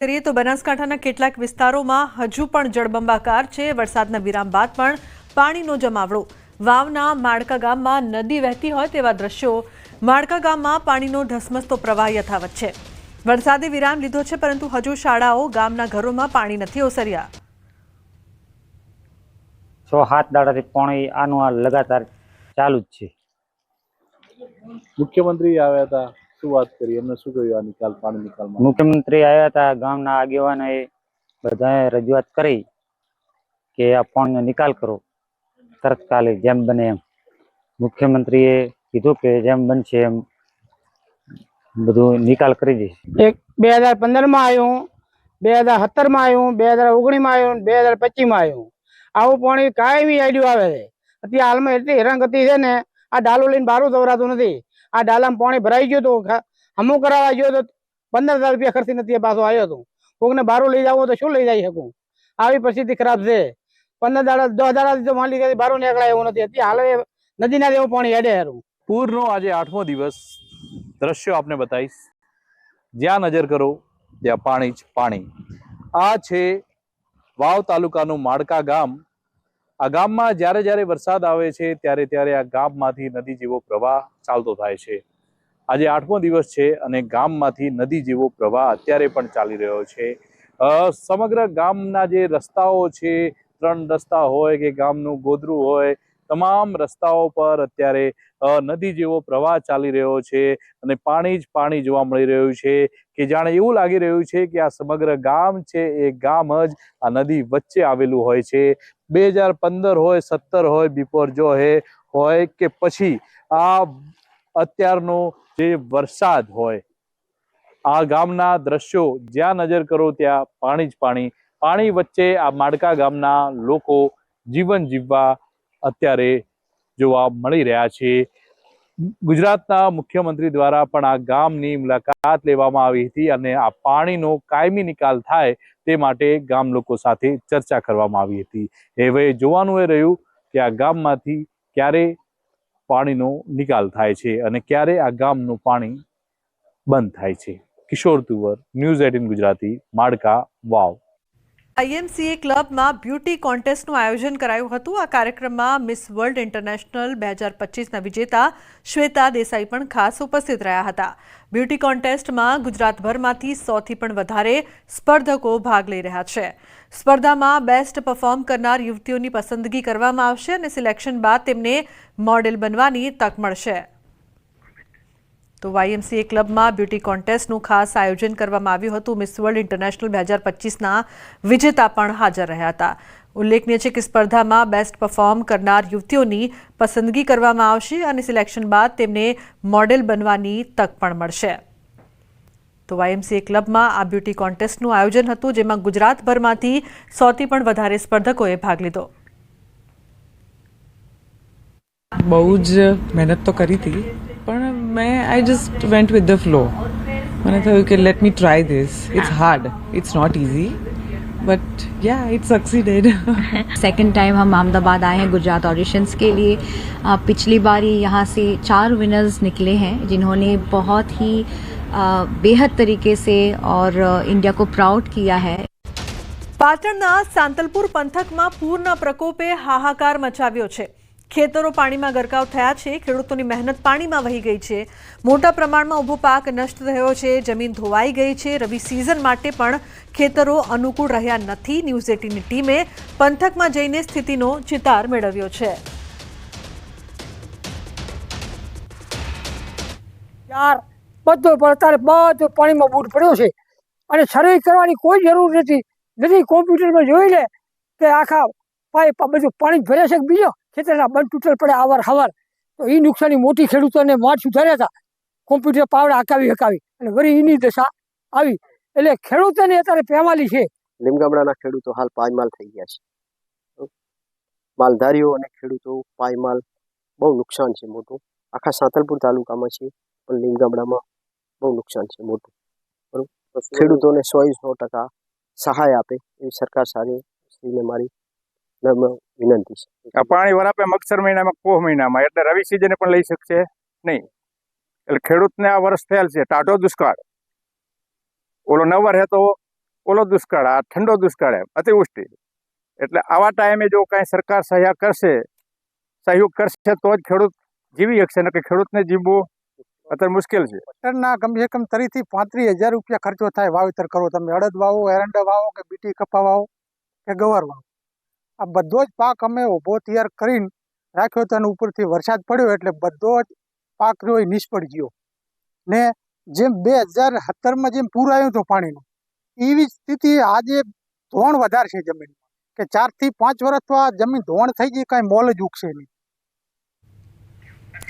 કરીએ તો બનાસકાંઠાના કેટલાક વિસ્તારોમાં હજુ પણ જળબંબાકાર છે। વરસાદના વિરામ બાદ પણ પાણીનો જમાવડો। વાવના માળકા ગામમાં નદી વહેતી હોય તેવા દ્રશ્યો। માળકા ગામમાં પાણીનો ધસમસતો પ્રવાહ યથાવત છે। વરસાદે વિરામ લીધો છે, પરંતુ હજુ શાળાઓ, ગામના ઘરોમાં પાણી નથી ઓસર્યા। 6-7 દાડાથી પાણી આનું લગાતાર ચાલુ જ છે। મુખ્યમંત્રી આવ્યા હતા, શું વાત કરી, એમને શું કહ્યું આ નિકાલ, પાણી નિકાલમાં? મુખ્યમંત્રી આવ્યા હતા, ગામના આગેવાનોએ બધાએ રજૂઆત કરી કે આ પાણીનો નિકાલ કરો તત્કાલે, જેમ બને એમ। મુખ્યમંત્રીએ કીધું કે જેમ બનશે એમ બધું નિકાલ કરી દઈશ। એક 2015 માં આવ્યું, 2017 માં આવ્યું, 2019 માં આવ્યું, 2025 માં આવ્યું। આવું પાણી કાયમી આડ્યું આવે છે। અત્યારે હાલમાં એટલી હેરાનગતિ છે ને, આ ડાલો લઈને બારું દવરાતું નથી। આ ડાલામાં પાણી ભરાઈ ગયું તો હમું કરાવવા ગયો તો 15,000 રૂપિયા ખર્ચી નથી પાછો આવ્યો હતો। કોકને બારું લઈ જવું તો શું લઈ જઈ શકું? આવી પરિસ્થિતિ ખરાબ છે। 15 દાડા 10 દાડાથી તો માલિક બારું નીકળાય એવું નથી। અત્યારે હાલ નદીના જેવું પાણી હેડે હારું। પૂરનો આજે 8મો દિવસ, દ્રશ્યો આપને બતાવીશ। જ્યાં નજર કરો ત્યાં પાણી જ પાણી। આ છે વાવ તાલુકાનું માળકા ગામ। આ ગામમાં જ્યારે જ્યારે વરસાદ આવે છે ત્યારે આ ગામમાંથી નદી જેવો પ્રવાહ ચાલતો થાય છે। આજે 8મો દિવસ છે અને ગામમાંથી નદી જેવો પ્રવાહ અત્યારે પણ ચાલી રહ્યો છે। સમગ્ર ગામના જે રસ્તાઓ છે, 3 રસ્તા હોય કે ગામનું ગોદરું હોય, તમામ રસ્તાઓ પર અત્યારે નદી જેવો પ્રવાહ ચાલી રહ્યો છે અને પાણી જ પાણી જોવા મળી રહ્યું છે કે જાણે એવું લાગી રહ્યું છે કે આ સમગ્ર ગામ છે એ ગામ જ આ નદી વચ્ચે આવેલું હોય છે। 2015 હોય, 17 હોય, બિફોર જો હોય કે પછી આ અત્યારનો જે વરસાદ હોય, આ ગામના દ્રશ્યો જ્યાં નજર કરો ત્યાં પાણી જ પાણી। પાણી વચ્ચે આ માળકા ગામના લોકો જીવન જીવવા અત્યારે જોવા મળી રહ્યા છે। ગુજરાતના મુખ્યમંત્રી દ્વારા પણ આ ગામની મુલાકાત લેવામાં આવી હતી અને આ પાણીનો કાયમી નિકાલ થાય તે માટે ગામ લોકો સાથે ચર્ચા કરવામાં આવી હતી। હવે જોવાનું એ રહ્યું કે આ ગામમાંથી ક્યારે પાણીનો નિકાલ થાય છે અને ક્યારે આ ગામનું પાણી બંધ થાય છે। કિશોર તુવર, ન્યૂઝ 18 ગુજરાતી, માળકા, વાવ। IMCA ક્લબમાં બ્યુટી કોન્ટેસ્ટનું આયોજન કરાયું હતું। આ કાર્યક્રમમાં મિસ વર્લ્ડ ઇન્ટરનેશનલ 2025ના વિજેતા શ્વેતા દેસાઈ પણ ખાસ ઉપસ્થિત રહ્યા હતા। બ્યુટી કોન્ટેસ્ટમાં ગુજરાતભરમાંથી 100થી પણ વધારે સ્પર્ધકો ભાગ લઈ રહ્યા છે। સ્પર્ધામાં બેસ્ટ પરફોર્મ કરનાર યુવતીઓની પસંદગી કરવામાં આવશે અને સિલેક્શન બાદ તેમને મોડેલ બનવાની તક મળશે। તો YMCA ક્લબમાં બ્યુટી કોન્ટેસ્ટનું ખાસ આયોજન કરવામાં આવ્યું હતું। મિસ વર્લ્ડ ઇન્ટરનેશનલ 2025ના વિજેતા પણ હાજર રહ્યા હતા। ઉલ્લેખનીય છે કે સ્પર્ધામાં બેસ્ટ પરફોર્મ કરનાર યુવતીઓની પસંદગી કરવામાં આવશે અને સિલેક્શન બાદ તેમને મોડેલ બનવાની તક પણ મળશે। તો YMCA ક્લબમાં આ બ્યુટી કોન્ટેસ્ટનું આયોજન હતું, જેમાં ગુજરાતભરમાંથી 100થી પણ વધારે સ્પર્ધકોએ ભાગ લીધો। બહુ જ મહેનત તો કરી હતી, પણ I just went with the flow. मैंने कहा कि let me try this. It's hard. It's not easy. But yeah, it succeeded. Second time हम अहमदाबाद आए हैं गुजरात ऑडिशंस के लिए। पिछली बारी यहाँ से 4 विनर्स निकले हैं जिन्होंने बहुत ही बेहद तरीके से और इंडिया को प्राउड किया है। પાટણના સાંતલપુર પંથકમાં પૂરના પ્રકોપે હાહાકાર મચાવ્યો છે। ખેતરો પાણીમાં ગરકાવ થયા છે। ખેડૂતોની મહેનત પાણીમાં વહી ગઈ છે। મોટા પ્રમાણમાં ઊભો પાક નષ્ટ થયો છે। જમીન ધોવાઈ ગઈ છે। રવિ સિઝન માટે પણ ખેતરો અનુકૂળ રહ્યા નથી। ન્યૂઝ 18ની ટીમે પંથકમાં જઈને સ્થિતિનો ચિતાર મેળવ્યો છે। બધું પાણીમાં બૂટ પડ્યો છે અને સર્વે કરવાની કોઈ જરૂર નથી। કોમ્પ્યુટરમાં જોઈ લે કે આખા પાઇપ બધું પાણી ભરે છે। બીજો ખેતરના બંધ તૂટેલ પડે આવર હવાર, તો એ નુકસાની મોટી ખેડૂતોને માઠ સુધાર્યા હતા। કોમ્પ્યુટર પાવડા હકાવી અને વળી એની દશા આવી, એટલે ખેડૂતોને અત્યારે પેમાલી છે। લીમગામડાના ખેડૂતો હાલ પાયમાલ થઈ ગયા છે। માલધારીઓ અને ખેડૂતો પાયમાલ, બહુ નુકસાન છે મોટું। આખા સાંતલપુર તાલુકામાં છે, પણ લીમગામડામાં બહુ નુકસાન છે મોટું। બરાબર, ખેડૂતોને 100% સહાય આપે એવી સરકાર શ્રીને મારી વિનંતી છે। પાણી વરાપે મગસર મહિનામાં, પોહ મહિનામાં, એટલે રવિ સિઝને પણ લઈ શકશે નહીં। એટલે ખેડૂતને આ વર્ષ થયેલ છે ટાઢો દુષ્કાળ। ઓલો નવર હે તો ઓલો દુષ્કાળ, આ ઠંડો દુષ્કાળ, એમ અતિવૃષ્ટિ. એટલે આવા ટાઈમે જો કાંઈ સરકાર સહયોગ કરશે તો જ ખેડૂત જીવી શકશે, ને કે ખેડૂતને જીવવું અત્યારે મુશ્કેલ છે. ટ્રેક્ટરના કમસે કમ 30,000 થી 35,000 રૂપિયા ખર્ચો થાય વાવેતર કરો. તમે અડદ વાવો, એરંડા વાવો, કે બીટી કપા વાવો, કે ગવાર વાવો, આ બધો જ પાક અમે ઊભો તૈયાર કરીને રાખ્યો હતો, અને ઉપરથી વરસાદ પડ્યો એટલે બધો જ પાક રહ્યો એ નિષ્ફળ ગયો. ને જેમ 2017માં જેમ પૂર આવ્યું હતું પાણીનું, એવી સ્થિતિ આજે ધોણ વધારે છે જમીન, કે 4 થી 5 વર્ષ તો આ જમીન ધોણ થઈ ગઈ, કાંઈ મોલ જ ઉગશે નહીં.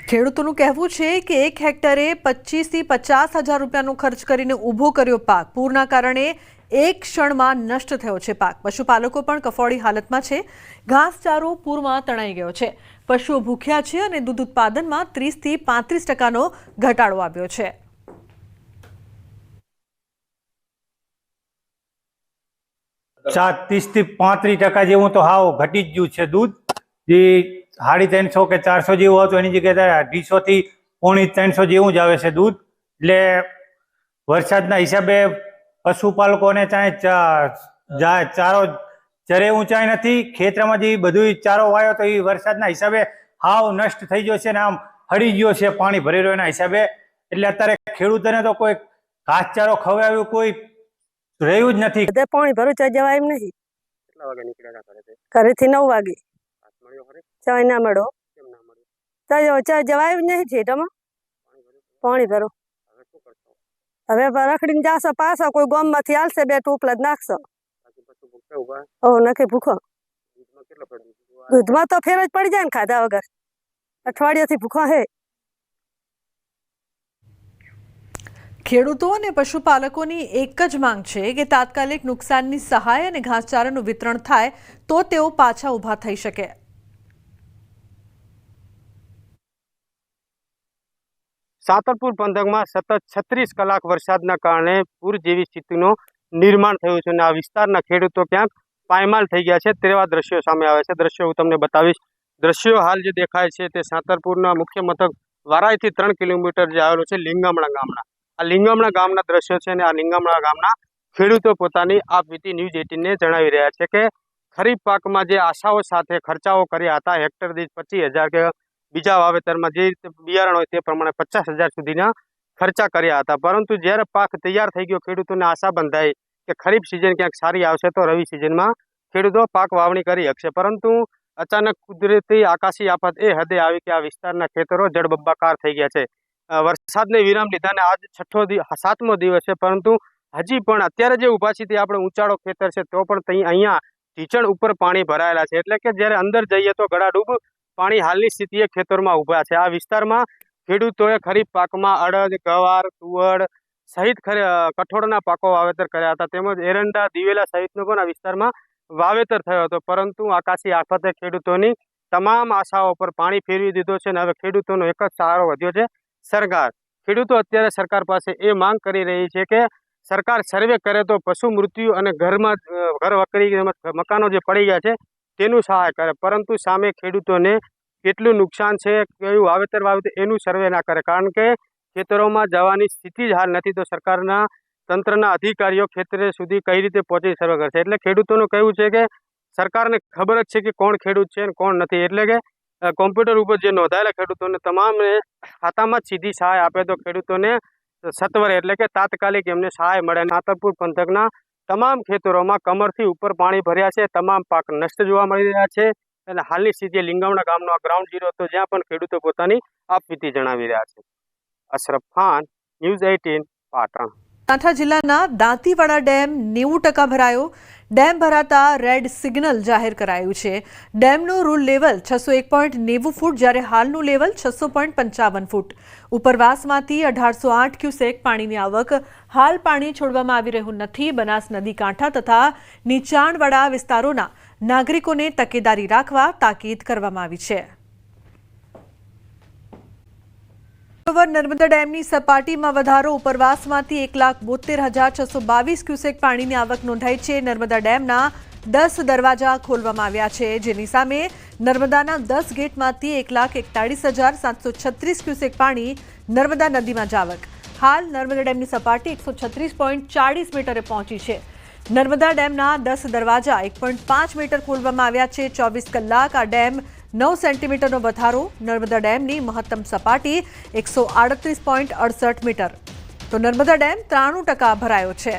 ખેડૂતોનું કહેવું છે કે 1 હેક્ટરે 25 થી 50,000 રૂપિયાનો ખર્ચ કરીને ઊભો કર્યો પાક પૂરના કારણે એક ક્ષણમાં નષ્ટ થયો છે પાક. પશુપાલકો પણ કફોડી હાલતમાં છે. ઘાસચારો પૂરમાં તણાઈ ગયો છે. પશુઓ ભૂખ્યા છે અને દૂધ ઉત્પાદનમાં 30 થી 35% ઘટાડો આવ્યો છે. -30 થી 35% જેવું તો હાવ ઘટી જ ગયું છે દૂધ. જે 350 કે 400 જેવું હતું એની જગ્યાએ 250 થી 350 જેવું જ આવે છે દૂધ. એટલે વરસાદના હિસાબે પશુપાલકોને ચારો ચરે ઊંચાઈ નથી. ખેતરમાં જે બધું ચારો વાયો તો એ વરસાદના હિસાબે હાવ નષ્ટ થઈ ગયો છે ને આમ હળી ગયો છે પાણી ભરી રહ્યો એના હિસાબે. એટલે અત્યારે ખેડૂતોને તો કોઈ ઘાસચારો ખવડાવ્યું કોઈ રહ્યું જ નથી. પાણી ભરું ચા જવાય એમ નહીં. કેટલા વાગે નીકળ્યા ઘરેથી? ઘરેથી 9 વાગે. મળ્યો ખરે? ચા ના મળો. કેમ ના મળ્યો? ચા જવાય જ નહીં થિયેટરમાં. પાણી ભરો. હવે શું કરશો? હવે રખડીને જાશો પાછો, કોઈ ગામમાંથી આવશે 2 ટોપલા જ નાખશો. બાકી પછી ભૂખે ઊભા? નથી ભૂખો. દૂધમાં કેટલો પડ્યું? દૂધમાં તો ફેર જ પડી જાય ને ખાધા વગર. અઠવાડિયાથી ભૂખો હે. ખેડૂતો અને પશુપાલકોની એક જ માંગ છે કે તાત્કાલિક નુકસાનની સહાય અને ઘાસચારાનું વિતરણ થાય તો તેઓ પાછા ઊભા થઈ શકે. સાતલપુર પંથકમાં સતત 36 કલાક વરસાદના કારણે પૂર જેવી સ્થિતિનું નિર્માણ થયું છે અને આ વિસ્તારના ખેડૂતો ક્યાંક પાયમાલ થઈ ગયા છે તેવા દ્રશ્યો સામે આવે છે. દ્રશ્યો હું તમને બતાવીશ. દ્રશ્યો હાલ જે દેખાય છે તે સાતલપુરના મુખ્ય મથક વારાઈથી 3 કિલોમીટર જે આવેલું છે લીંગામણા ગામના. આ લીંગામણા ગામના દ્રશ્યો છે અને આ લીંગામણા ગામના ખેડૂતો પોતાની આ વીટી ન્યૂઝ 18ને જણાવી રહ્યા છે કે ખરીફ પાકમાં જે આશાઓ સાથે ખર્ચાઓ કર્યા હતા, હેક્ટર દીઠ 25,000 કે બીજા વાવેતરમાં જે રીતે બિયારણ હોય તે પ્રમાણે 50,000 સુધીના ખર્ચા કર્યા હતા, પરંતુ જ્યારે પાક તૈયાર થઈ ગયો ખેડૂતોને આશા બંધાઈ કે ખરીફ સિઝન ક્યાંક સારી આવશે તો રવિ સિઝનમાં ખેડૂતો પાક વાવણી કરી શકશે, પરંતુ અચાનક કુદરતી આકાશી આફત એ હદે આવી કે આ વિસ્તારના ખેતરો જળબંબાકાર થઈ ગયા છે. વરસાદને વિરામ લીધા ને આજ 7મો દિવસ છે, પરંતુ હજી પણ અત્યારે જે ઊભા છે તે આપણે ઊંચાળો ખેતર છે તો પણ અહીંયા ઢીચણ ઉપર પાણી ભરાયેલા છે. એટલે કે જ્યારે અંદર જઈએ તો ગળાડૂબ પાણી હાલની સ્થિતિએ ખેતરમાં ઊભા છે. આ વિસ્તારમાં ખેડૂતોએ ખરીફ પાકમાં અડદ, ગવાર, તુવર સહિત કઠોળના પાકો વાવેતર કર્યા હતા, તેમજ એરંડા, દિવેલા સહિતનો પણ આ વિસ્તારમાં વાવેતર થયો હતો, પરંતુ આકાશી આફતે ખેડૂતોની તમામ આશાઓ પર પાણી ફેરવી દીધો છે અને હવે ખેડૂતોનો એક જ સહારો વધ્યો છે સરકાર. ખેડૂતો અત્યારે સરકાર પાસે એ માંગ કરી રહી છે કે સરકાર સર્વે કરે તો પશુ મૃત્યુ અને ઘર વકરી મકાનો જે પડી ગયા છે તેનું સહાય કરે, પરંતુ સામે ખેડૂતોને કેટલું નુકસાન છે, કયું વાવેતર એનું સર્વે ના કરે, કારણ કે ખેતરોમાં જવાની સ્થિતિ જ હાલ નથી. તો સરકારના તંત્રના અધિકારીઓ ખેતરે સુધી કઈ રીતે પહોંચી સર્વે કરશે? એટલે ખેડૂતોનું કહેવું છે કે સરકારને ખબર જ છે કે કોણ ખેડૂત છે અને કોણ નથી. એટલે કે કોમ્પ્યુટર ઉપર જે નોંધાયેલા ખેડૂતોને તમામને ખાતામાં જ સીધી સહાય આપે તો ખેડૂતોને સત્વરે એટલે કે તાત્કાલિક એમને સહાય મળે. સાતલપુર પંથકના તમામ ખેતરોમાં કમરથી ઉપર પાણી ભર્યા છે, તમામ પાક નષ્ટ જોવા મળી રહ્યા છે અને હાલની સ્થિતિ લીંગામણા ગામનો ગ્રાઉન્ડ ઝીરો હતો, જ્યાં પણ ખેડૂતો પોતાની આપવીતી જણાવી રહ્યા છે. અશરફ ખાન, ન્યૂઝ 18, પાટણ. બનાસકાંઠા જિલ્લાના દાંતીવાડા ડેમ 90% ભરાયો. ડેમ ભરાતા રેડ સિગ્નલ જાહેર કરાયું છે. ડેમનું રૂલ લેવલ 601.90 ફૂટ, જ્યારે હાલનું લેવલ 600.55 ફૂટ. ઉપરવાસમાંથી 1808 ક્યુસેક પાણીની આવક. હાલ પાણી છોડવામાં આવી રહ્યું નથી. બનાસ નદી કાંઠા તથા નીચાણવાળા વિસ્તારોના નાગરિકોને તકેદારી રાખવા તાકીદ કરવામાં આવી છે. નર્મદા ડેમની સપાટીમાં વધારો. ઉપરવાસમાંથી 1,72,622 ક્યુસેક પાણીની આવક નોંધાઈ છે. નર્મદા ડેમના 10 દરવાજા ખોલવામાં આવ્યા છે, જેની સામે નર્મદાના 10 ગેટમાંથી 1,41,736 ક્યુસેક પાણી નર્મદા નદીમાં જાવક. હાલ નર્મદા ડેમની સપાટી 136.40 મીટરે પહોંચી છે. નર્મદા ડેમના 10 દરવાજા 1.5 મીટર ખોલવામાં આવ્યા છે. 24 કલાક આ ડેમ 9 સેન્ટીમીટરનો વધારો. નર્મદા ડેમની મહત્તમ સપાટી 138.68 મીટર. તો નર્મદા ડેમ 93% ભરાયો છે.